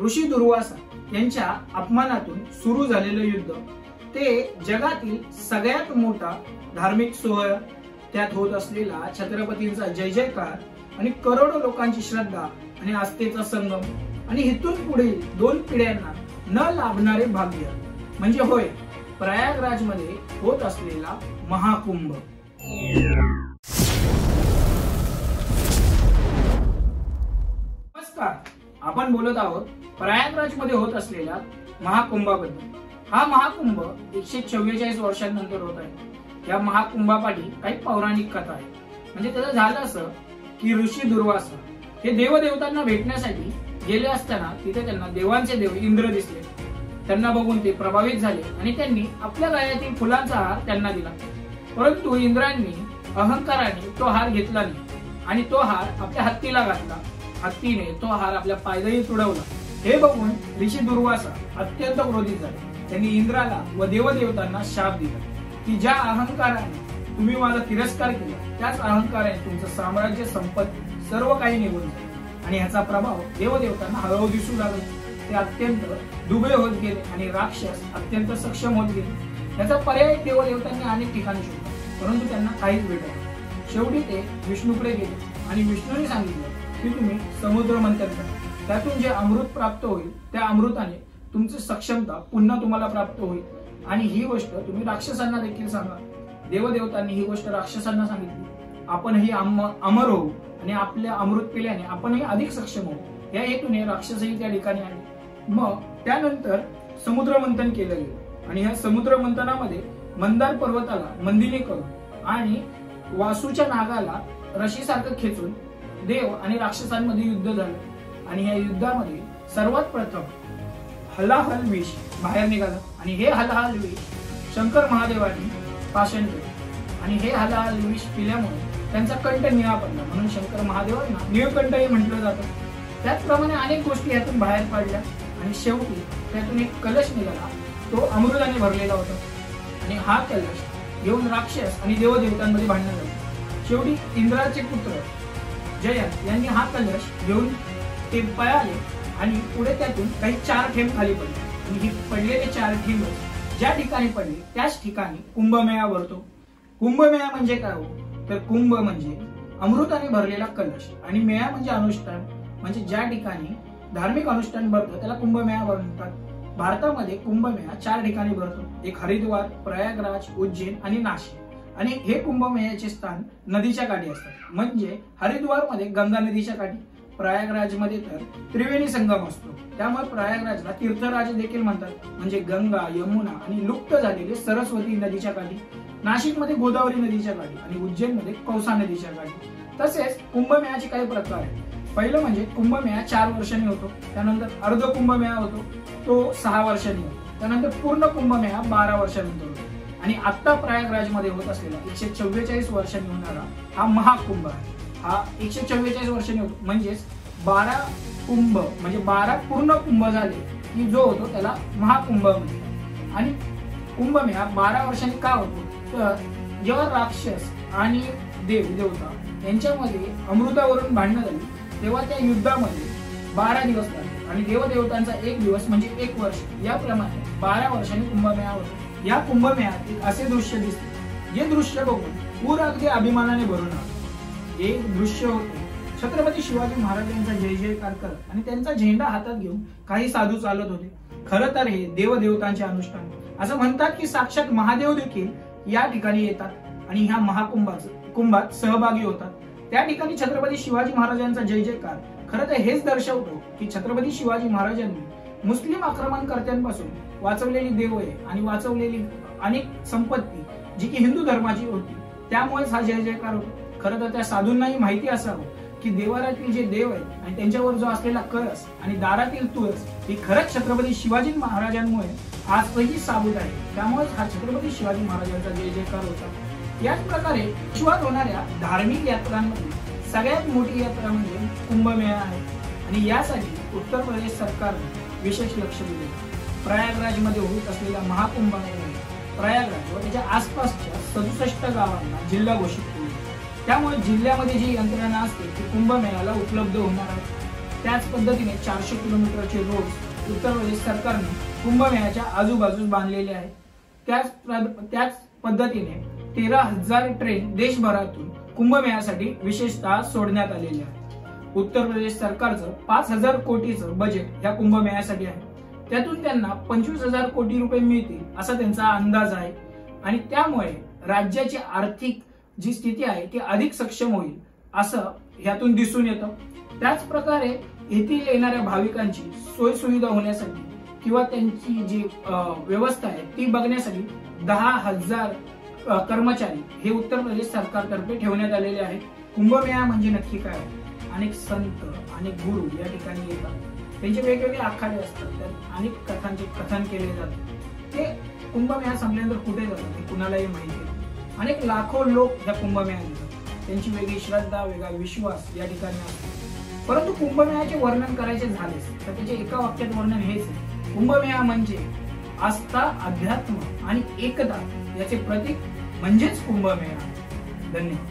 ऋषी दुर्वासा यांच्या अपमानातून सुरू झालेलं युद्ध ते जगातील सगळ्यात मोठा धार्मिक सोहळा, त्यात होत असलेला छत्रपतींचा जय जयकार आणि करोडो लोकांची श्रद्धा आणि आस्थेचा संगम आणि इथून पुढील 2 पिढ्यांना न लाभणारे भाग्य म्हणजे होय प्रयागराज मध्ये होत असलेला महाकुंभ। नमस्कार, आपण बोलत आहोत प्रयागराज मध्ये होत असलेल्या महाकुंभाबद्दल। हा महाकुंभ 144 वर्षांनंतर होत आहे। या महाकुंभापाठी काही पौराणिक कथा आहे। म्हणजे त्याचं झालं असं की ऋषी दुर्वासा हे देवदेवतांना भेटण्यासाठी गेले असताना तिथे त्यांना देवांचे देव इंद्र दिसले। त्यांना बघून ते प्रभावित झाले आणि त्यांनी आपल्या गळ्यातील फुलांचा हार त्यांना दिला। परंतु इंद्रांनी अहंकाराने तो हार घेतला नाही आणि तो हार आपल्या हत्तीला घातला। हत्तीने तो हार आपल्या पायदळी तुडवला। हे बघून ऋषी दुर्वासा अत्यंत क्रोधित झाले। त्यांनी इंद्राला व देवदेवतांना शाप दिला की ज्या अहंकाराने तुम्ही माझा तिरस्कार केला त्याच अहंकाराने तुमचं साम्राज्य, संपत्ती सर्व काही निघून जाईल। आणि ह्याचा प्रभाव देवदेवतांना हळूहळू दिसू लागला। ते अत्यंत दुबळे होत गेले आणि राक्षस अत्यंत सक्षम होत गेले। याचा पर्याय देवदेवतांनी अनेक ठिकाणी शोधला, परंतु त्यांना काहीच भेटलं। शेवटी ते विष्णूकडे गेले आणि विष्णूने सांगितलं की तुम्ही समुद्र मंथन करा, त्यातून जे अमृत प्राप्त होईल त्या अमृताने तुमची सक्षमता पुन्हा तुम्हाला प्राप्त होईल आणि ही गोष्ट तुम्ही राक्षसांना देखील सांगा। देवदेवतांनी ही गोष्ट राक्षसांना सांगितली। आपणही अमर होऊ आणि आपल्या अमृत पिल्याने आपणही अधिक सक्षम होऊ या हेतूने राक्षसही त्या ठिकाणी आले। मग त्यानंतर समुद्र मंथन केलं गेलं आणि ह्या समुद्र मंथनामध्ये मंदार पर्वताला मंदिनी करून आणि वासूच्या नागाला रशीसारखं खेचून देव आणि राक्षसांमध्ये युद्ध झालं। आणि या युद्धामध्ये सर्वात प्रथम हलाहल विष बाहेर निघाला आणि हे हलाहल विष शंकर महादेवांनी पाषण केले आणि हे हलाहल विष पिल्यामुळे त्यांचा कंठ निळा पडला, म्हणून शंकर महादेवांना निळकंठही म्हटलं जातं। त्याचप्रमाणे अनेक गोष्टी यातून बाहेर पडल्या आणि शेवटी त्यातून एक कलश निघाला, तो अमृताने भरलेला होता आणि हा कलश घेऊन राक्षस आणि देवदेवतांमध्ये भांडण झालं। शेवटी इंद्राचे पुत्र जयंत यांनी हा कलश घेऊन ते पळाले आणि पुढे त्यातून काही 4 थेंब खाली पडले आणि ही पडलेले 4 थेंब ज्या ठिकाणी पडले त्याच ठिकाणी कुंभमेळा भरतो। कुंभमेळा म्हणजे काय हो, तर कुंभ म्हणजे अमृताने भरलेला कलश आणि मेळा म्हणजे अनुष्ठान, म्हणजे ज्या ठिकाणी धार्मिक अनुष्ठान भरतं त्याला कुंभमेळा म्हणतात। भारतामध्ये कुंभमेळा 4 ठिकाणी भरतो, एक हरिद्वार, प्रयागराज, उज्जैन आणि नाशिक। आणि हे कुंभमेळ्याचे स्थान नदीच्या काठी असतात, म्हणजे हरिद्वार मध्ये गंगा नदीच्या काठी, प्रयागराज मध्ये तर त्रिवेणी संगम असतो, त्यामुळे प्रयागराजला तीर्थराज देखील म्हणतात, म्हणजे गंगा, यमुना आणि लुप्त झालेले सरस्वती नदीच्या काठी। नाशिक मध्ये गोदावरी नदीच्या काठी आणि उज्जैन मध्ये कौसा नदीच्या काठी। तसेच कुंभमेळ्याचे काही प्रकार आहेत। पहिलं म्हणजे कुंभमेळा 4 वर्षांनी होतो, त्यानंतर अर्ध कुंभमेळा होतो तो 6 वर्षांनी होतो, त्यानंतर पूर्ण कुंभमेळा 12 वर्षांनंतर होतो आणि आता प्रयागराज मध्ये होत असलेला 144 वर्षांनी होणारा हा महाकुंभ आहे। हा 144 वर्षांनी होतो, म्हणजेच 12 कुंभ म्हणजे 12 पूर्ण कुंभ झाले की जो होतो त्याला महाकुंभ म्हणतात। आणि कुंभमेळा 12 वर्षांनी का होतो, तर जेव्हा राक्षस आणि देवता यांच्यामध्ये अमृतावरून भांडणं झाली तेव्हा त्या युद्धामध्ये 12 दिवस लागले आणि देवदेवतांचा 1 दिवस म्हणजे 1 वर्ष, याप्रमाणे 12 वर्षांनी कुंभमेळा होतो। या कुंभमेळ्यात असे दृश्य दिसते जे दृश्य बघून पूर्ण अगदी अभिमानाने भरून आले। एक दृश्य होते छत्रपती शिवाजी महाराजांचा जय जयकार करत आणि त्यांचा झेंडा हातात घेऊन काही साधू चालत होते। खरं तर हे देवदेवतांचे अनुष्ठान, असं म्हणतात की साक्षात महादेव देखील या ठिकाणी येतात आणि ह्या महाकुंभात सहभागी होतात। त्या ठिकाणी छत्रपती शिवाजी महाराजांचा जय जयकार खरं तर हेच दर्शवतो की छत्रपती शिवाजी महाराजांनी मुस्लिम आक्रमणकर्त्यांपासून वाचवलेली देवळे आणि वाचवलेली अनेक संपत्ती जी की हिंदू धर्माची होती, त्यामुळेच हा जय जयकार होतो। खरं तर त्या साधूंनाही माहिती असावं की देवारातील जे देव आहेत आणि त्यांच्यावर जो असलेला कळस आणि दारातील तुळस ही खरंच छत्रपती शिवाजी महाराजांमुळे आजही साबूत आहे, त्यामुळेच हा छत्रपती शिवाजी महाराजांचा जय जयकार होता। याच प्रकारे विश्वात होणाऱ्या धार्मिक यात्रांमध्ये सगळ्यात मोठी यात्रा म्हणजे कुंभमेळा आहे आणि यासाठी उत्तर प्रदेश सरकारने विशेष लक्ष दिले। प्रयागराज मध्ये होत असलेल्या महाकुंभामध्ये प्रयागराज व त्याच्या आसपासच्या 67 गावांना जिल्हा घोषित केले। त्यामुळे जिल्ह्यामध्ये जी यंत्रणा असते ती कुंभमेळ्याला उपलब्ध होणार आहे। त्याच पद्धतीने 400 किलोमीटरचे रोड उत्तर प्रदेश सरकारने कुंभमेळ्याच्या आजूबाजूस बांधलेले आहेत. त्याच पद्धतीने 13,000 ट्रेन देशभरातून कुंभमेळ्यासाठी विशेषतः सोडण्यात आलेले आहेत. उत्तर प्रदेश सरकारचं 5,000 कोटीचं बजेट या कुंभमेळ्यासाठी आहे. त्यातून त्यांना 25,000 कोटी रुपये मिळतील असा त्यांचा अंदाज आहे आणि त्यामुळे राज्याची आर्थिक जी स्थिती आहे ती अधिक सक्षम होईल असं यातून दिसून येतं. त्याच प्रकारे येथील येणाऱ्या भाविकांची सोय सुविधा होण्यासाठी किंवा त्यांची जी व्यवस्था आहे ती बघण्यासाठी 10,000 कर्मचारी हे उत्तर प्रदेश सरकारतर्फे ठेवण्यात आलेले आहेत. कुंभमेळा म्हणजे नक्की काय? अनेक संत अनेक गुरु या ठिकाणी येतात, त्यांचे वेगवेगळे आखाडे असतात, त्यात अनेक कथांचे कथन केले जाते. ते कुंभमेळा संपल्यानंतर कुठे जातात हे कुणालाही माहिती नाही. अनेक लाखो लोक या कुंभमेळ्यात येतात, त्यांची वेगळी श्रद्धा वेगळा विश्वास या ठिकाणी असतो. परंतु कुंभमेळ्याचे वर्णन करायचे झालेच तर त्याचे एका वाक्यात वर्णन हेच आहे, कुंभमेळा म्हणजे आस्था, अध्यात्म आणि एकता याचे प्रतीक म्हणजेच कुंभमेळा. धन्यवाद.